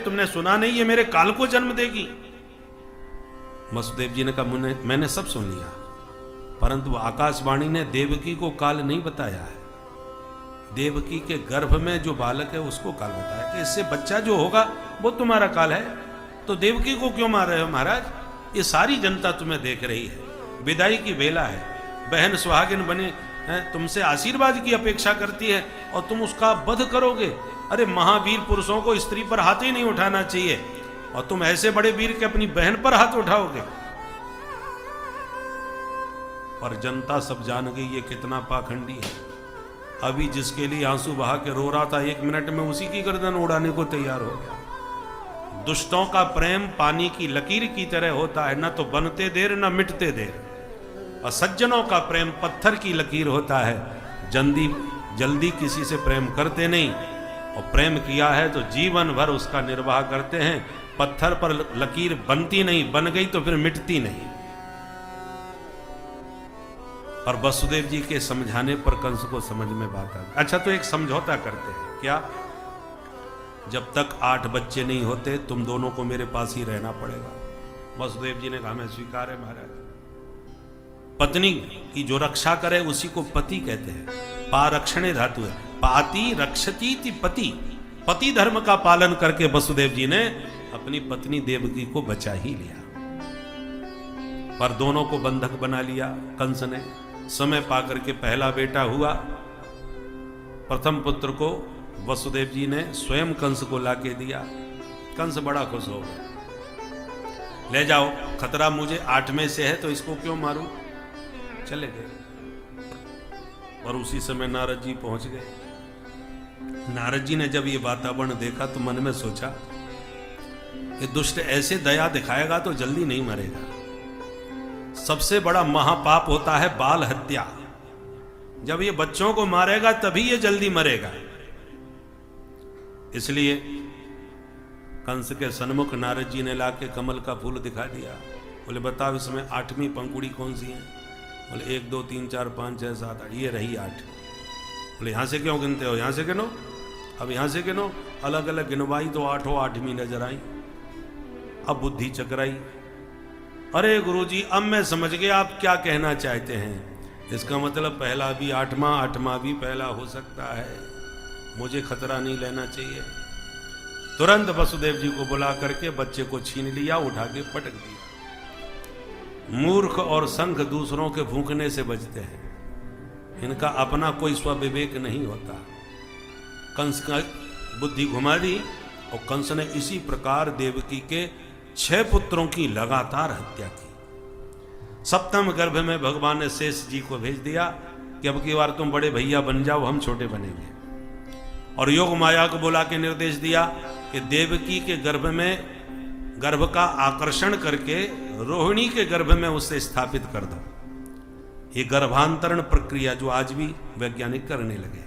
तुमने सुना नहीं, ये मेरे काल को जन्म देगी। वसुदेव जी ने कहा मैंने सब सुन लिया, परंतु आकाशवाणी ने देवकी को काल नहीं बताया है। देवकी के गर्भ में जो बालक है उसको काल बताया कि इससे बच्चा जो होगा वो तुम्हारा काल है। तो देवकी को क्यों मार रहे हो महाराज? ये सारी जनता तुम्हें देख रही है, विदाई की बेला है, बहन सुहागिन बने हैं, तुमसे आशीर्वाद की अपेक्षा करती है और तुम उसका वध करोगे। अरे महावीर पुरुषों को स्त्री पर हाथ ही नहीं उठाना चाहिए और तुम ऐसे बड़े वीर के अपनी बहन पर हाथ उठाओगे। पर जनता सब जान गई ये कितना पाखंडी है। अभी जिसके लिए आंसू बहा के रो रहा था, 1 मिनट में उसी की गर्दन उड़ाने को तैयार हो गया। दुष्टों का प्रेम पानी की लकीर की तरह होता है, न तो बनते देर न मिटते देर। और सज्जनों का प्रेम पत्थर की लकीर होता है, जल्दी किसी से प्रेम करते नहीं, और प्रेम किया है तो जीवन भर उसका निर्वाह करते हैं। पत्थर पर लकीर बनती नहीं, बन गई तो फिर मिटती नहीं। और वसुदेव जी के समझाने पर कंस को समझ में बात आ गई। अच्छा तो एक समझौता करते हैं, क्या? जब तक 8 बच्चे नहीं होते तुम दोनों को मेरे पास ही रहना पड़ेगा। वसुदेव जी ने कहा मैं स्वीकार है महाराज। पत्नी की जो रक्षा करे उसी को पति कहते हैं। पारक्षणे धातु है, पाति रक्षती पति। पति धर्म का पालन करके वसुदेव जी ने अपनी पत्नी देवकी को बचा ही लिया, पर दोनों को बंधक बना लिया कंस ने। समय पाकर के पहला बेटा हुआ, प्रथम पुत्र को वसुदेव जी ने स्वयं कंस को लाके दिया। कंस बड़ा खुश हो गया, ले जाओ, खतरा मुझे 8 में से है तो इसको क्यों मारूं। चले गए। और उसी समय नारद जी पहुंच गए। नारद जी ने जब ये वातावरण देखा तो मन में सोचा कि दुष्ट ऐसे दया दिखाएगा तो जल्दी नहीं मरेगा। सबसे बड़ा महापाप होता है बाल हत्या। जब ये बच्चों को मारेगा तभी ये जल्दी मरेगा। इसलिए कंस के सन्मुख नारद जी ने लाके कमल का फूल दिखा दिया। बोले बताओ इसमें 8वीं पंखुड़ी कौन सी है? बोले 1 2 3 4 5 6 7 8, ये रही 8। बोले यहां से क्यों गिनते हो? यहां से गिनो। अब यहां से गिनो, अलग अलग गिनवाई तो 8वीं नजर आई। अब बुद्धि चकराई। अरे गुरुजी अब मैं समझ गया आप क्या कहना चाहते हैं। इसका मतलब पहला भी 8वां भी पहला हो सकता है, मुझे खतरा नहीं लेना चाहिए। तुरंत वसुदेव जी को बुला करके बच्चे को छीन लिया, उठा के पटक दिया। मूर्ख और संघ दूसरों के भूखने से बचते हैं, इनका अपना कोई स्वविवेक नहीं होता। कंस का बुद्धि घुमा दी और कंस ने इसी प्रकार देवकी के 6 पुत्रों की लगातार हत्या की। 7वें गर्भ में भगवान ने शेष जी को भेज दिया कि अब की बार तुम बड़े भैया बन जाओ, हम छोटे बनेंगे। और योग माया को बुला के निर्देश दिया कि देवकी के गर्भ का आकर्षण करके रोहिणी के गर्भ में उसे स्थापित कर दो। ये गर्भांतरण प्रक्रिया जो आज भी वैज्ञानिक करने लगे।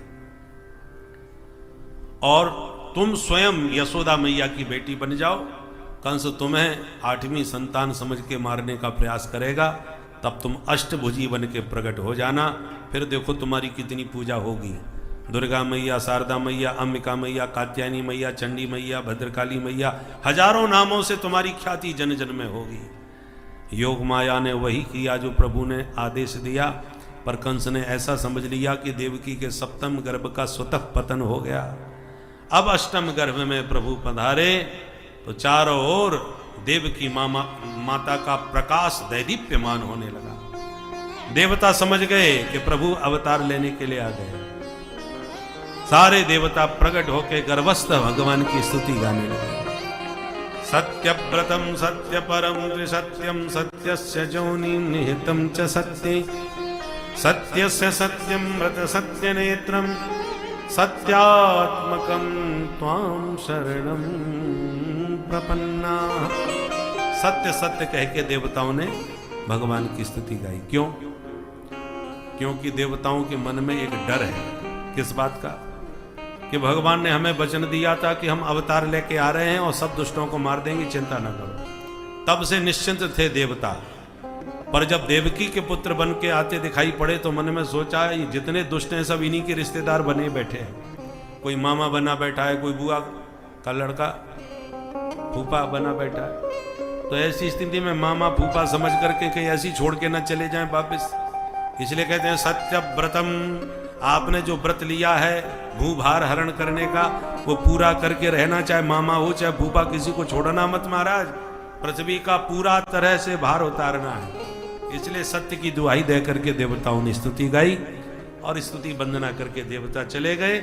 और तुम स्वयं यशोदा मैया की बेटी बन जाओ। कंस तुम्हें 8वीं संतान समझ के मारने का प्रयास करेगा, तब तुम अष्टभुजी बन के प्रकट हो जाना। फिर देखो तुम्हारी कितनी पूजा होगी। दुर्गा मैया, शारदा मैया, अंबिका मैया, कात्यायनी मैया, चंडी मैया, भद्रकाली मैया, हजारों नामों से तुम्हारी ख्याति जन जन में होगी। योग माया ने वही किया जो प्रभु ने आदेश दिया, पर कंस ने ऐसा समझ लिया कि देवकी के 7वें गर्भ का स्वतः पतन हो गया। अब 8वें गर्भ में प्रभु पधारे तो चारों ओर देवकी माता का प्रकाश दैदीप्यमान होने लगा। देवता समझ गए कि प्रभु अवतार लेने के लिए आ गए। सारे देवता प्रकट होकर गर्भस्थ भगवान की स्तुति गाने लगे। सत्यव्रतम सत्य परम त्रिसत्यम सत्यस्य जोनिं निहितं च सत्ये सत्यस्य सत्यम व्रत सत्य नेत्रम सत्यात्मकं त्वां शरणं प्रपन्ना। सत्य सत्य कह के देवताओं ने भगवान की स्तुति गाई। क्यों? क्योंकि देवताओं के मन में एक डर है। किस बात का? कि भगवान ने हमें वचन दिया था कि हम अवतार लेके आ रहे हैं और सब दुष्टों को मार देंगे, चिंता न करो। तब से निश्चिंत थे देवता। पर जब देवकी के पुत्र बन के आते दिखाई पड़े तो मन में सोचा ये जितने दुष्ट हैं सब इन्हीं के रिश्तेदार बने बैठे हैं। कोई मामा बना बैठा है, कोई बुआ का लड़का, फूफा बना बैठा है। तो ऐसी स्थिति में मामा फूफा समझ करके कहीं ऐसी छोड़ के ना चले जाएं वापिस। इसलिए कहते हैं सत्य व्रतम, आपने जो व्रत लिया है भूभार हरण करने का वो पूरा करके रहना, चाहे मामा हो चाहे फूफा, किसी को छोड़ना मत महाराज। पृथ्वी का पूरा तरह से भार उतारना है। इसलिए सत्य की दुहाई दे करके देवताओं ने स्तुति गाई और स्तुति वंदना करके देवता चले गए।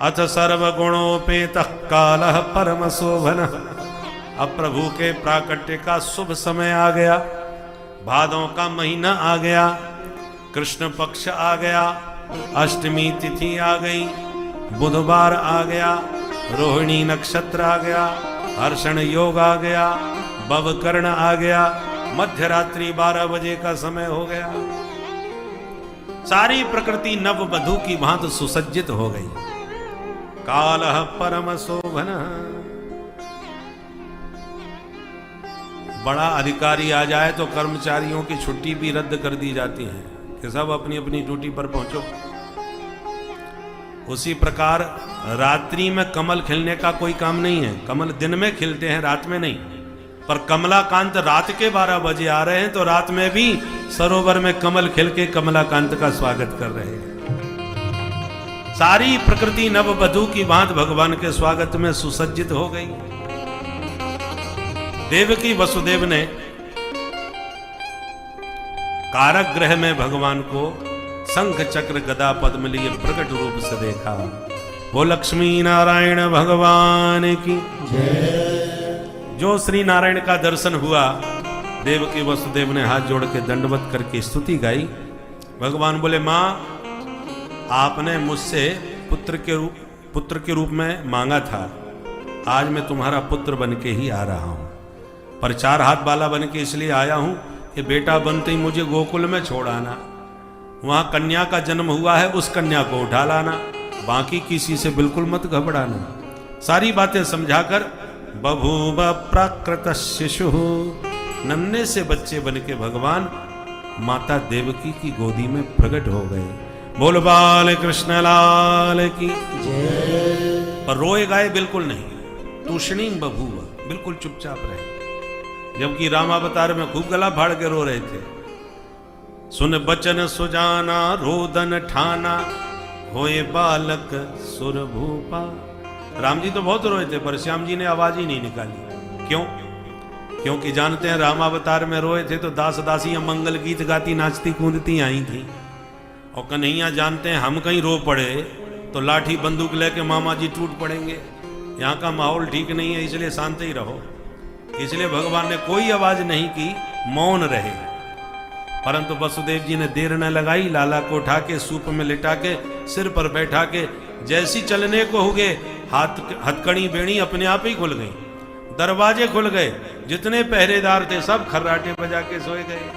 अथ सर्वगुणोपेत कालः परम शोभन। अब प्रभु के प्राकट्य का शुभ समय आ गया, भादों का महीना आ गया, कृष्ण पक्ष आ गया, अष्टमी तिथि आ गई, बुधवार आ गया, रोहिणी नक्षत्र आ गया, हर्षण योग आ गया, बवकर्ण आ गया, मध्य रात्रि 12 बजे का समय हो गया। सारी प्रकृति नव वधू की भांति सुसज्जित हो गई। कालः परम शोभन। बड़ा अधिकारी आ जाए तो कर्मचारियों की छुट्टी भी रद्द कर दी जाती है कि सब अपनी अपनी ड्यूटी पर पहुंचो। उसी प्रकार रात्रि में कमल खिलने का कोई काम नहीं है। कमल दिन में खिलते हैं, रात में नहीं। पर कमलाकांत रात के 12 बजे आ रहे हैं तो रात में भी सरोवर में कमल खिल के कमलाकांत का स्वागत कर रहे हैं। सारी प्रकृति नववधू की भांति भगवान के स्वागत में सुसज्जित हो गई। देवकी वसुदेव ने कारागृह में भगवान को शंख चक्र गदा पद्म लिए प्रकट रूप से देखा। वो लक्ष्मी नारायण भगवान की जय। जो श्री नारायण का दर्शन हुआ, देवकी वसुदेव ने हाथ जोड़ के दंडवत करके स्तुति गाई। भगवान बोले, मां आपने मुझसे पुत्र के रूप में मांगा था, आज मैं तुम्हारा पुत्र बन के ही आ रहा हूं। पर 4 हाथ वाला बन के इसलिए आया हूं कि बेटा बनते ही मुझे गोकुल में छोड़ आना, वहां कन्या का जन्म हुआ है, उस कन्या को उठा लाना, बाकी किसी से बिल्कुल मत घबराना। सारी बातें समझाकर बभूव प्राकृत शिशु, नन्हे से बच्चे बन के भगवान माता देवकी की गोदी में प्रकट हो गए। बोल बाल कृष्ण लाल की जय। पर रोए गाए बिल्कुल नहीं, तूष्णीम बभूव, बिल्कुल चुपचाप रहे। जबकि रामावतार में खूब गला फाड़ के रो रहे थे। सुन बचन सुजाना रोदन ठाना, होए बालक सुर भूपा। राम जी तो बहुत रोए थे पर श्याम जी ने आवाज ही नहीं निकाली। क्यों? क्योंकि जानते हैं रामावतार में रोए थे तो दास दासियां मंगल गीत गाती नाचती कूदती आई थी। और कन्हैया जानते हैं हम कहीं रो पड़े तो लाठी बंदूक लेके मामा जी टूट पड़ेंगे। यहाँ का माहौल ठीक नहीं है, इसलिए शांत ही रहो। इसलिए भगवान ने कोई आवाज नहीं की, मौन रहे। परंतु वसुदेव जी ने देर न लगाई, लाला को उठा के सूप में लिटा के सिर पर बैठा के जैसी चलने को हो गए, हथकड़ी बेड़ी अपने आप ही खुल गई, दरवाजे खुल गए। जितने पहरेदार थे सब खर्राटे बजा के सोए गए।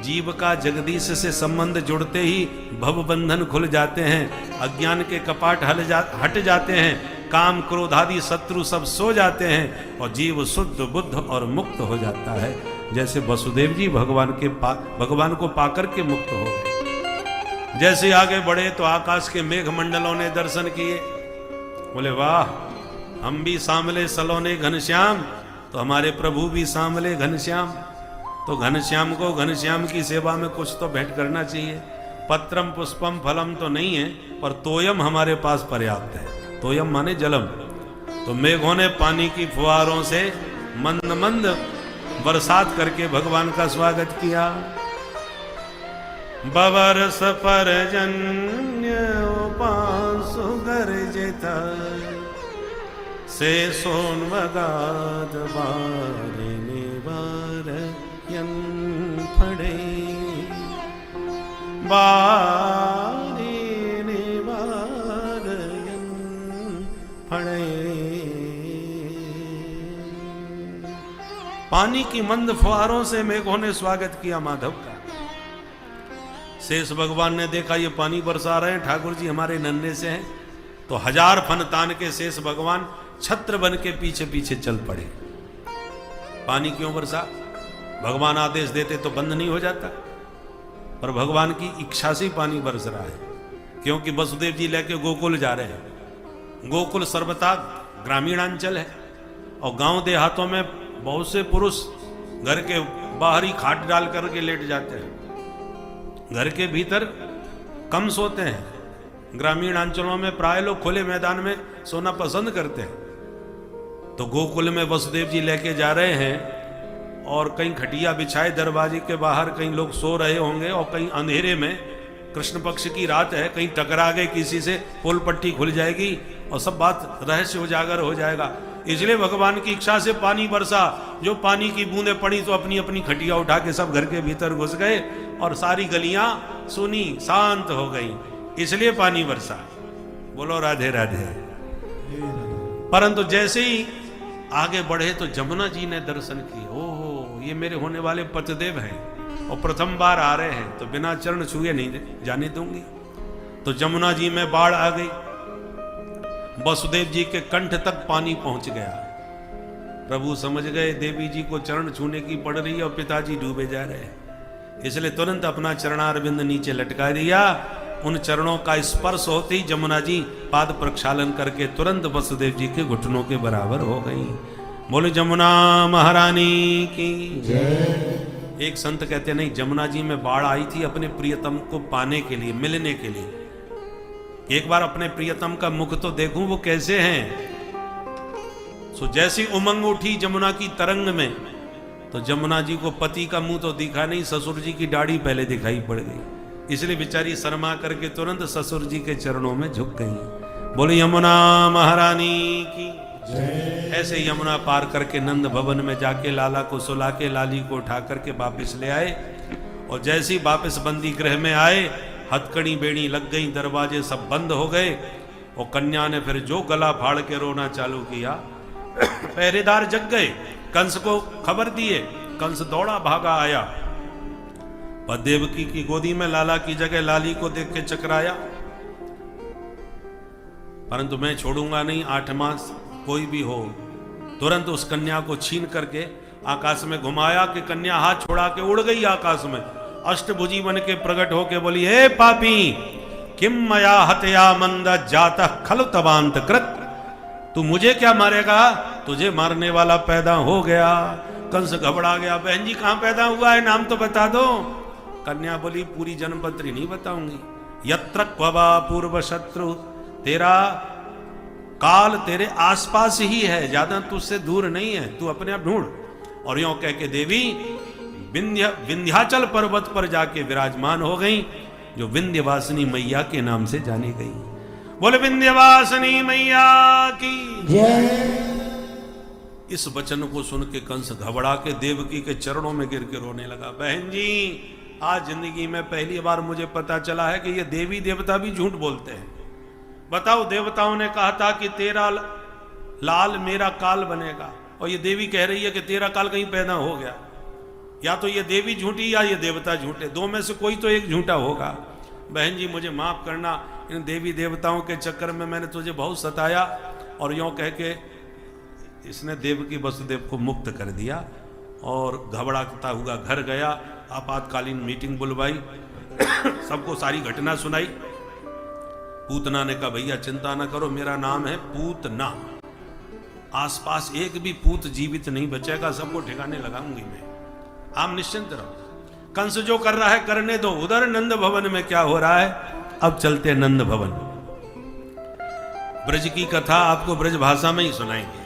जीव का जगदीश से संबंध जुड़ते ही भव बंधन खुल जाते हैं, अज्ञान के कपाट हट जाते हैं, काम क्रोध आदि शत्रु सब सो जाते हैं और जीव शुद्ध बुद्ध और मुक्त हो जाता है। जैसे वसुदेव जी भगवान को पाकर के मुक्त हो गए। जैसे आगे बढ़े तो आकाश के मेघ मंडलों ने दर्शन किए। बोले वाह, हम भी सांवले सलोने घनश्याम, तो हमारे प्रभु भी सांवले घनश्याम। तो घनश्याम को घनश्याम की सेवा में कुछ तो भेंट करना चाहिए। पत्रम पुष्पम फलम तो नहीं है, पर तोयम हमारे पास पर्याप्त है। तोयम माने जलम। तो मेघों ने पानी की फुहारों से मंद मंद बरसात करके भगवान का स्वागत किया। बबरस परजन्य उपासु गर्जित, से सोनवगाद बारिने बारयन फड़े, बारिने बारयन फड़े। पानी की मंद फुहारों से मेघों ने स्वागत किया माधव का। शेष भगवान ने देखा ये पानी बरसा रहे हैं, ठाकुर जी हमारे नन्हे से हैं, तो 1000 फन तान के शेष भगवान छत्र बन के पीछे पीछे चल पड़े। पानी क्यों बरसा? भगवान आदेश देते तो बंद नहीं हो जाता, पर भगवान की इच्छा से पानी बरस रहा है। क्योंकि वसुदेव जी लेके गोकुल जा रहे हैं। गोकुल सर्वथा ग्रामीणांचल है, और गांव देहातों में बहुत से पुरुष घर के बाहर ही खाट डाल करके लेट जाते हैं, घर के भीतर कम सोते हैं। ग्रामीण अंचलों में प्राय लोग खुले मैदान में सोना पसंद करते हैं। तो गोकुल में वसुदेव जी लेके जा रहे हैं और कहीं खटिया बिछाए दरवाजे के बाहर, कहीं लोग सो रहे होंगे और कहीं अंधेरे में, कृष्ण पक्ष की रात है, कहीं टकरा गए किसी से, पोल पट्टी खुल जाएगी और सब बात रहस्य उजागर हो जाएगा। इसलिए भगवान की इच्छा से पानी बरसा, जो पानी की बूंदें पड़ी तो अपनी अपनी खटिया उठा के सब घर के भीतर घुस गए और सारी गलियां सुनी शांत हो गई, इसलिए पानी बरसा। बोलो राधे राधे। परंतु जैसे ही आगे बढ़े तो जमुना जी ने दर्शन किए। ओहो, ये मेरे होने वाले पतिदेव हैं और प्रथम बार आ रहे हैं, तो बिना चरण छुए नहीं जाने दूंगी। तो जमुना जी में बाढ़ आ गई, वसुदेव जी के कंठ तक पानी पहुंच गया। प्रभु समझ गए देवी जी को चरण छूने की पड़ रही है और पिताजी डूबे जा रहे हैं, इसलिए तुरंत अपना चरणारविंद नीचे लटका दिया। उन चरणों का स्पर्श होते ही जमुना जी पाद प्रक्षालन करके तुरंत वसुदेव जी के घुटनों के बराबर हो गई। बोले जमुना महारानी की जय। एक संत कहते नहीं, जमुना जी में बाढ़ आई थी अपने प्रियतम को पाने के लिए, मिलने के लिए। एक बार अपने प्रियतम का मुख तो देखूं वो कैसे हैं। सो जैसी उमंग उठी जमुना की तरंग में, तो जमुना जी को पति का मुंह तो दिखा नहीं, ससुर जी की दाढ़ी पहले दिखाई पड़ गई। इसलिए बेचारी शर्मा करके तुरंत ससुर जी के चरणों में झुक गई। बोले यमुना महारानी की जय। ऐसे यमुना पार करके नंद भवन में जाके लाला को सुला के लाली को उठा करके वापिस ले आए। और जैसे ही वापिस बंदी गृह में आए, हथकड़ी बेड़ी लग गई, दरवाजे सब बंद हो गए और कन्या ने फिर जो गला फाड़ के रोना चालू किया। पहरेदार जग गए, कंस को खबर दिए। कंस दौड़ा भागा आया, पर देवकी की गोदी में लाला की जगह लाली को देख के चकराया। परंतु मैं छोड़ूंगा नहीं, 8 मास कोई भी हो। तुरंत उस कन्या को छीन करके आकाश में घुमाया कि कन्या हाथ छोड़ा के उड़ गई आकाश में। अष्टभुजी बन के प्रकट होके बोली, हे पापी, किम मया हत्या मंद जाता खलु तवांत कृत। तू मुझे क्या मारेगा, तुझे मारने वाला पैदा हो गया। कंस घबरा गया, बहन जी कहां पैदा हुआ है, नाम तो बता दो। कन्या बोली, पूरी जन्मपत्री नहीं बताऊंगी। यत्र क्ववा पूर्व शत्रु, तेरा काल तेरे आसपास ही है, ज्यादा तुझसे दूर नहीं है, तू अपने आप ढूंढ। और यूं कह के देवी विंध्याचल पर्वत पर जाके विराजमान हो गई, जो विंध्यवासिनी मैया के नाम से जानी गई। बोले विंध्यवासिनी मैया की जय। इस वचन को सुन के कंस घबरा के देवकी के चरणों में गिर के रोने लगा। बहन जी, आज जिंदगी में पहली बार मुझे पता चला है कि ये देवी देवता भी झूठ बोलते हैं। बताओ, देवताओं ने कहा था कि तेरा लाल मेरा काल बनेगा, और ये देवी कह रही है कि तेरा काल कहीं पैदा हो गया। या तो ये देवी झूठी या ये देवता झूठे, दो में से कोई तो एक झूठा होगा। बहन जी मुझे माफ करना, इन देवी देवताओं के चक्कर में मैंने तुझे बहुत सताया। और यूं कह के इसने देवकी वसुदेव को मुक्त कर दिया और घबराता हुआ घर गया। आपातकालीन मीटिंग बुलवाई, सबको सारी घटना सुनाई। पूतना ने कहा, भैया चिंता ना करो, मेरा नाम है पूतना, आसपास एक भी पूत जीवित नहीं बचेगा, सबको ठिकाने लगाऊंगी मैं, आप निश्चिंत रहो। कंस जो कर रहा है करने दो। उधर नंद भवन में क्या हो रहा है, अब चलते नंद भवन। ब्रज की कथा आपको ब्रज भाषा में ही सुनाएंगे।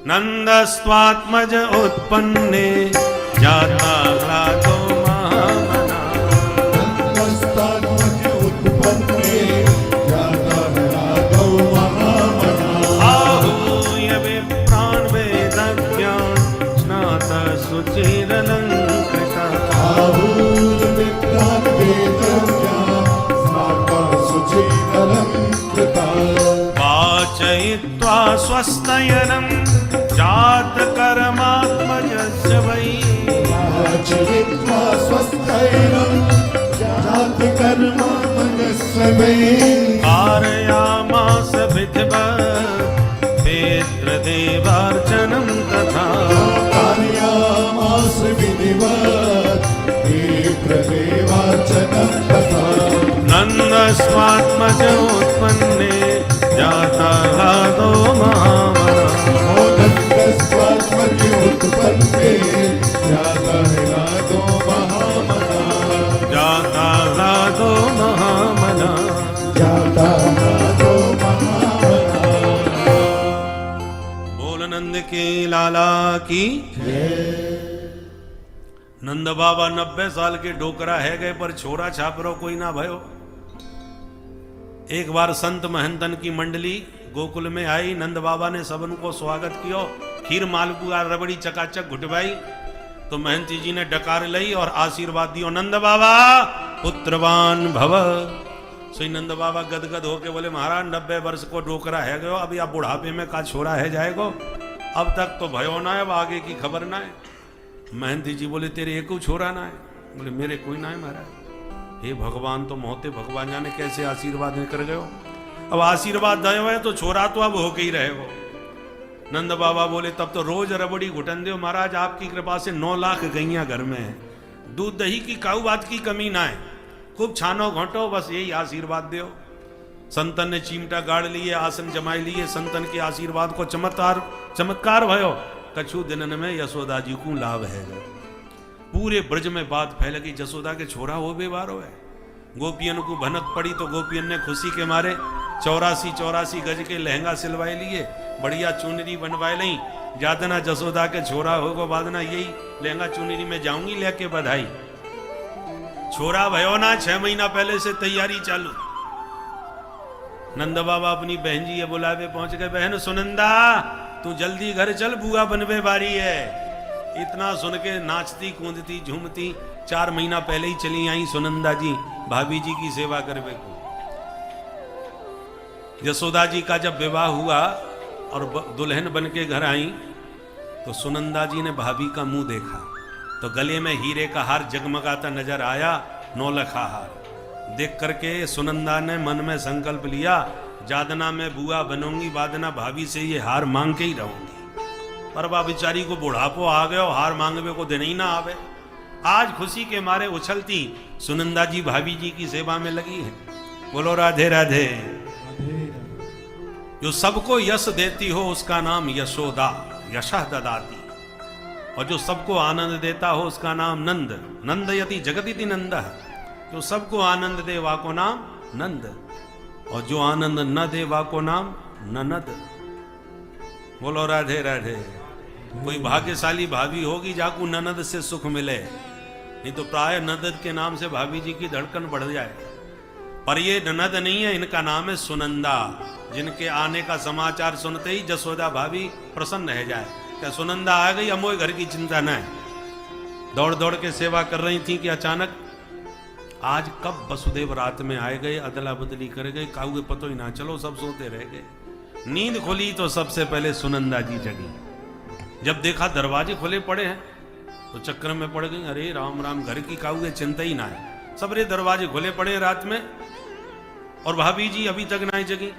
नंदस्त्वात्मज उत्पन्ने जाता ह्लादो महामना। नंदस्त्वात्मज उत्पन्ने जाता ह्लादो महामना। आहूय विप्रान् वेदज्ञान् स्नाता शुचिरलङ्कृता। आहूय विप्रान् वेदज्ञान् स्नाता शुचिरलङ्कृता। वाचयित्वा स्वस्तयनं जात कर्मात्मजस्य वै। वाचयित्वा स्वस्तयनं जात कर्मात्मजस्य वै। कारयामास विधिवत् पितृदेवार्चनं तथा। कारयामास विधिवत् पितृदेवार्चनं तथा। नन्दस्वात्मज उत्पन्ने जाता ह्लादो महामना। बोल नंद के लाला की। नंद बाबा 90 साल के डोकरा है गए, पर छोरा छापरो कोई ना भयो। एक बार संत महंतन की मंडली गोकुल में आई। नंद बाबा ने सबन को स्वागत किया, खीर मालपुआ रबड़ी चकाचक घुटवाई। तो महंती जी ने डकार लई और आशीर्वाद दियो, नंद बाबा पुत्रवान भव। सही नंद बाबा गदगद होके बोले, महाराज 90 वर्ष को डोकरा है गयो, अभी आप बुढ़ापे में का छोरा है जाएगो, अब तक तो भयो ना है, अब आगे की खबर ना है। महंती जी बोले, तेरे एक छोरा ना है? बोले, मेरे कोई ना है महाराज। हे भगवान, तो मोहते भगवान जाने कैसे आशीर्वाद कर गयो, अब आशीर्वाद दयो है तो छोरा तो अब होके ही रहेगो। नंद बाबा बोले, तब तो रोज रबड़ी घुटन दो महाराज, आपकी कृपा से 9 लाख गैया घर में है, दूध दही की काऊ बात की कमी ना है, खूब छानो घोटो, बस यही आशीर्वाद दो। संतन ने चिमटा गाड़ लिए, आसन जमाई लिए, संतन के आशीर्वाद को चमत्कार भयो। कछु दिनन में यशोदा जी को लाभ है। पूरे ब्रज में बात फैल गई, जसोदा के छोरा हो बेवारो है। गोपियन को भनक पड़ी तो गोपियन ने खुशी के मारे 84 गज के लहंगा सिलवाए लिए, बढ़िया चुनरी बनवाए ली। जादना जसोदा के छोरा होगो, बादना यही लहंगा चुनरी में जाऊंगी लेके बधाई। छोरा भयो ना, 6 महीना पहले से तैयारी चालू। नंद बाबा अपनी बहन जी ये बुलावे पहुंच गए, बहन सुनंदा तू जल्दी घर चल, बुआ बनवे बारी है। इतना सुन के नाचती कूदती झूमती 4 महीना पहले ही चली आई सुनंदा जी भाभी जी की सेवा करवे को। यशोदा जी का जब विवाह हुआ और दुल्हन बन के घर आई तो सुनंदा जी ने भाभी का मुंह देखा तो गले में हीरे का हार जगमगाता नजर आया, 9 लखा हार। देख करके सुनंदा ने मन में संकल्प लिया, जादना में बुआ बनूंगी, बादना भाभी से ये हार मांग के ही रहूंगी। पर बा बेचारी को बुढ़ापो आ गयो, हार मांगवे को दिन ही ना आवे। आज खुशी के मारे उछलती सुनंदा जी भाभी जी की सेवा में लगी है। बोलो राधे राधे। जो सबको यश देती हो उसका नाम यशोदा, यशः ददाती। और जो सबको आनंद देता हो उसका नाम नंद, नंद यति जगति नंदः। जो सबको आनंद दे वा को नाम नंद, और जो आनंद न दे वा को नाम ननद। बोलो राधे राधे। कोई भाग्यशाली भाभी होगी जाकू ननद से सुख मिले, नहीं तो प्राय ननद के नाम से भाभी जी की धड़कन बढ़ जाए। पर ये ननद नहीं है, इनका नाम है सुनंदा, जिनके आने का समाचार सुनते ही जसोदा भाभी प्रसन्न रह जाए। क्या सुनंदा आ गई, अमोय घर की चिंता न है। दौड़ दौड़ के सेवा कर रही थी कि अचानक आज कब वसुदेव रात में आए गए, अदला बदली कर गए, काऊ पतो ही ना चलो, सब सोते रह गए। नींद खुली तो सबसे पहले सुनंदा जी जगी। जब देखा दरवाजे खुले पड़े हैं तो चक्कर में पड़ गई, अरे राम राम, घर की काऊ चिंता ही ना है, सबरे दरवाजे खुले पड़े रात में और भाभी जी अभी तक ना जगी।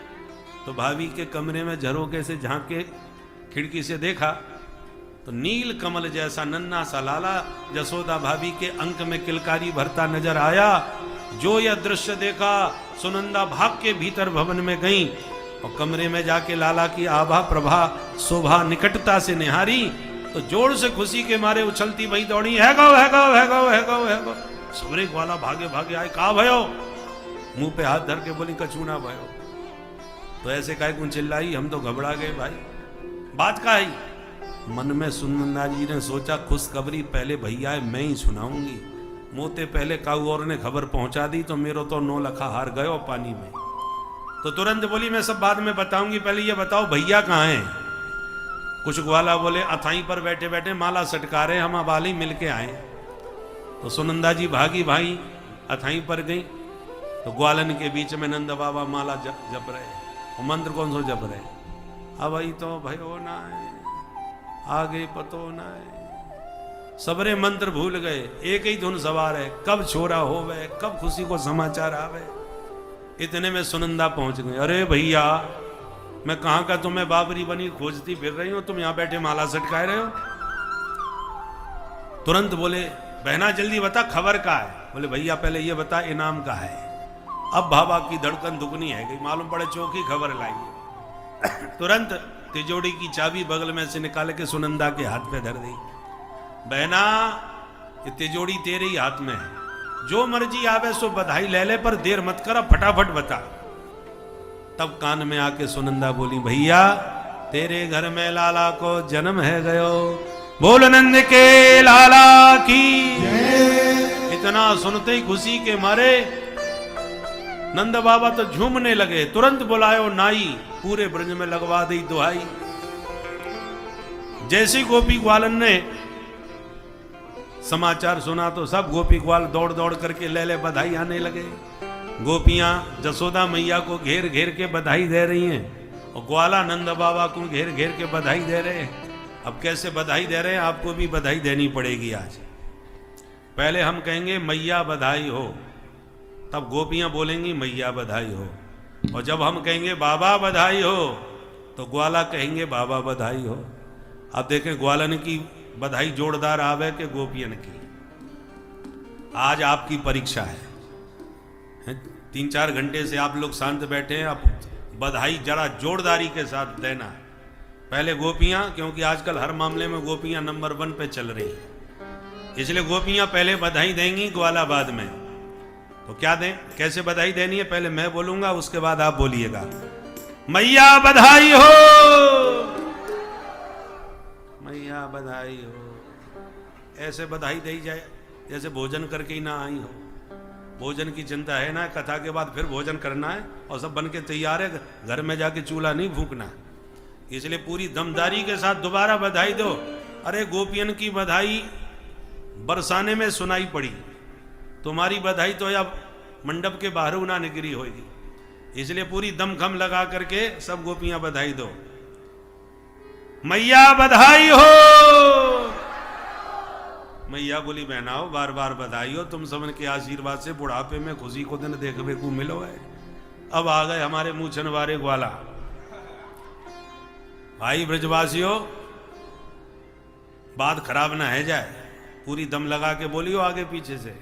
तो भाभी के कमरे में झरोके से झांक के खिड़की से देखा तो नील कमल जैसा नन्ना सा लाला जसोदा भाभी के अंक में किलकारी भरता नजर आया। जो यह दृश्य देखा, सुनंदा भाग के भीतर भवन में गई और कमरे में जाके लाला की आभा प्रभा शोभा निकटता से निहारी तो जोर से खुशी के मारे उछलती वही दौड़ी, है गो है गो है गो है गो है गो। सबरे ग्वाला भागे भागे आए, कहा भयो, मुंह पे हाथ धर के बोली कछूना भयो। तो ऐसे काहे कौन चिल्लाई, हम तो घबरा गए भाई, बात का है। मन में सुनंदा जी ने सोचा खुशखबरी पहले भैया है मैं ही सुनाऊंगी। मोते पहले काऊ और ने खबर पहुंचा दी तो मेरो तो 9 लखा हार गयो पानी में। तो तुरंत बोली मैं सब बाद में बताऊंगी, पहले ये बताओ भैया कहाँ हैं। कुछ ग्वाला बोले अथाई पर बैठे बैठे माला सटका रहे, हम वाली मिल के आए। तो सुनंदा जी भागी भाई अथाई पर गई तो ग्वालन के बीच में नंद बाबा माला जप रहे। मंत्र कौन सो जप रहे, अब भाई तो भयो ना है, आगे पतो ना है। सबरे मंत्र भूल गए, एक ही धुन सवार है, कब छोरा होवे, कब खुशी को समाचार आवे। इतने में सुनंदा पहुंच गई, अरे भैया मैं कहां का तुम्हें बाबरी बनी खोजती फिर रही हूं, तुम यहां बैठे माला सटकाए रहे हो। तुरंत बोले बहना जल्दी बता खबर का है। बोले भैया पहले ये बता इनाम का है। अब बाबा की धड़कन दुगनी है गई, मालूम पड़े चौकी खबर लाई। तुरंत तिजोड़ी की चाबी बगल में से निकाल के सुनंदा के हाथ पे धर दी। बहना ये तिजोड़ी तेरे ही हाथ में है, जो मर्जी आवे सो बधाई ले ले, पर देर मत कर, फटाफट बता। तब कान में आके सुनंदा बोली भैया तेरे घर में लाला को जन्म है गयो। बोल नंद के लाला की। इतना सुनते ही खुशी के मारे नंद बाबा तो झूमने लगे। तुरंत बुलायो नाई, पूरे ब्रज में लगवा दी दुहाई। जैसी गोपी ग्वालन ने समाचार सुना तो सब गोपी ग्वाल दौड़ दौड़ करके ले ले बधाई आने लगे। गोपियां जसोदा मैया को घेर घेर के बधाई दे रही हैं और ग्वाला नंद बाबा को घेर घेर के बधाई दे रहे हैं। अब कैसे बधाई दे रहे हैं, आपको भी बधाई देनी पड़ेगी आज। पहले हम कहेंगे मैया बधाई हो, तब गोपियां बोलेंगी मैया बधाई हो। और जब हम कहेंगे बाबा बधाई हो तो ग्वाला कहेंगे बाबा बधाई हो। अब देखें ग्वालन की बधाई जोरदार आवे के गोपियन की। आज आपकी परीक्षा है। 3-4 घंटे से आप लोग शांत बैठे हैं, आप बधाई जरा जोरदारी के साथ देना। पहले गोपियां, क्योंकि आजकल हर मामले में गोपियां नंबर 1 पे चल रही हैं, इसलिए गोपियां पहले बधाई देंगी, ग्वाला बाद में। तो क्या दें, कैसे बधाई देनी है, पहले मैं बोलूंगा उसके बाद आप बोलिएगा। मैया बधाई हो, मैया बधाई हो। ऐसे बधाई दी जाए जैसे भोजन करके ही ना आई हो। भोजन की चिंता है ना, कथा के बाद फिर भोजन करना है और सब बन के तैयार है, घर में जाके चूल्हा नहीं फूकना। इसलिए पूरी दमदारी के साथ दोबारा बधाई दो। अरे गोपियन की बधाई बरसाने में सुनाई पड़ी, तुम्हारी बधाई तो अब मंडप के बाहर ना निकली होगी। इसलिए पूरी दमखम लगा करके सब गोपियां बधाई दो। मैया बधाई हो। मैया बोली बहनाओ बार बार बधाई हो, तुम सबन के आशीर्वाद से बुढ़ापे में खुशी को दिन देखने को मिलो है। अब आ गए हमारे मूछन वारे ग्वाला। भाई ब्रजवासियों, बात खराब ना है जाए, पूरी दम लगा के बोलियो आगे पीछे से।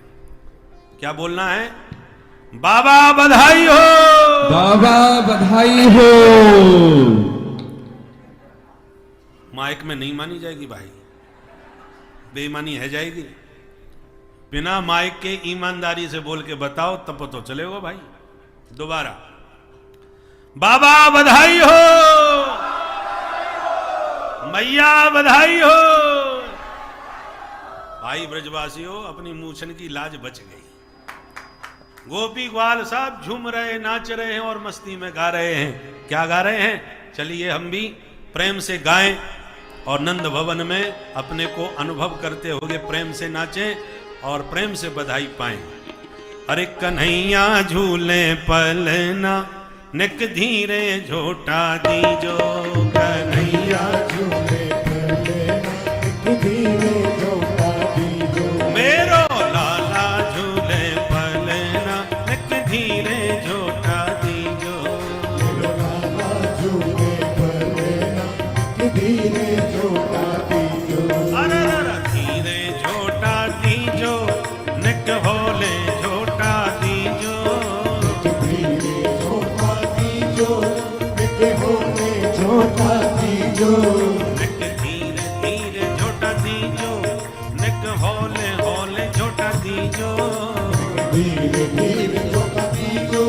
क्या बोलना है? बाबा बधाई हो, बाबा बधाई हो। माइक में नहीं मानी जाएगी भाई, बेईमानी है जाएगी। बिना माइक के ईमानदारी से बोल के बताओ तब तो चलेगा भाई। दोबारा बाबा बधाई हो, मैया बधाई हो। भाई ब्रजवासियों, अपनी मूछन की लाज बच गई। गोपी ग्वाल साहब झूम रहे, नाच रहे हैं और मस्ती में गा रहे हैं। क्या गा रहे हैं? चलिए हम भी प्रेम से गाएं और नंद भवन में अपने को अनुभव करते हुए प्रेम से नाचें और प्रेम से बधाई पाएं। अरे कन्हैया झूले पलना, निक धीरे झोटा दीजो। कन्हैया झूले पलना, निक धीरे झोटा दीजो। मेरो लाला झूले पलना, निक धीरे झोटा दीजो। मेरो लाला झूले पलना, निक धीरे झोटा दीजो। अरे धीरे झोटा दीजो, निक होले झोटा दीजो। धीरे झोटा दीजो, निक होले झोटा दीजो। निक धीरे धीरे झोटा दीजो, निक होले होले झोटा दीजो। धीरे धीरे झोटा दीजो,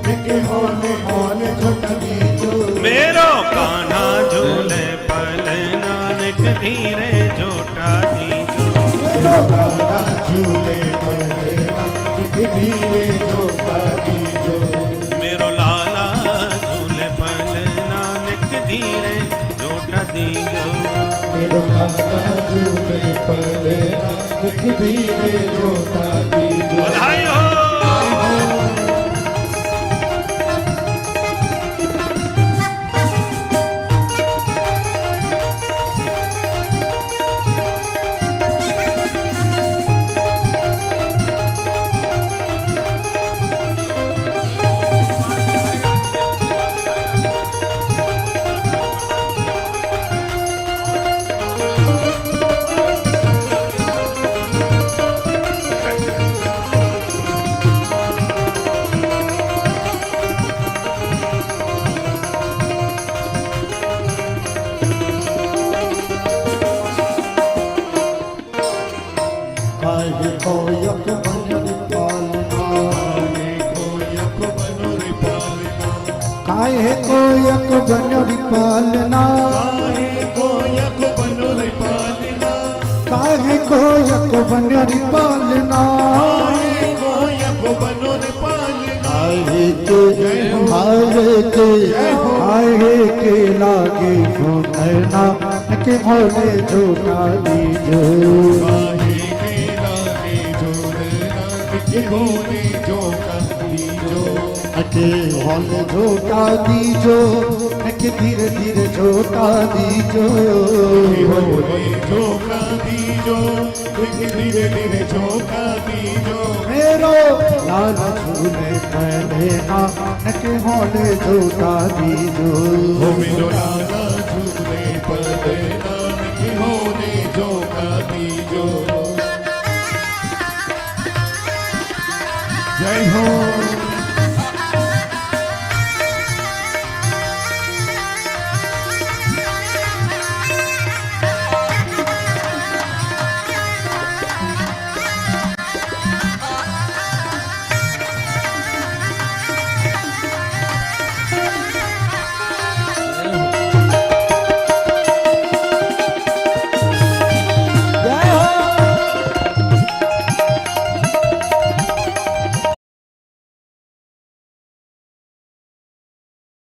निक होले होले झोटा दीजो। मेरो कान्हा झूले पलना, निक धीरे झोटा दीजो। मेरो कान्हा झूले पलना, निक धीरे झोटा दीजो। मेरो लाला झूले पलना, निक धीरे झोटा दीजो। मेरो लाला झूले पलना, निक धीरे झोटा दीजो। बधाई हो। जे आए के लागे भूलना के मोले झूठा दीजो आए के लागे झूलना के मोले झूठा दीजो के मोले झूठा दीजो के धीरे धीरे झूठा दीजो मोले झूठा दीजो धीरे धीरे झूठा दीजो मेरो लाल झूले पहले ना के मोले झूठा दीजो मेरो लाला झूले पले नाम के मोले झूठा दीजो जय हो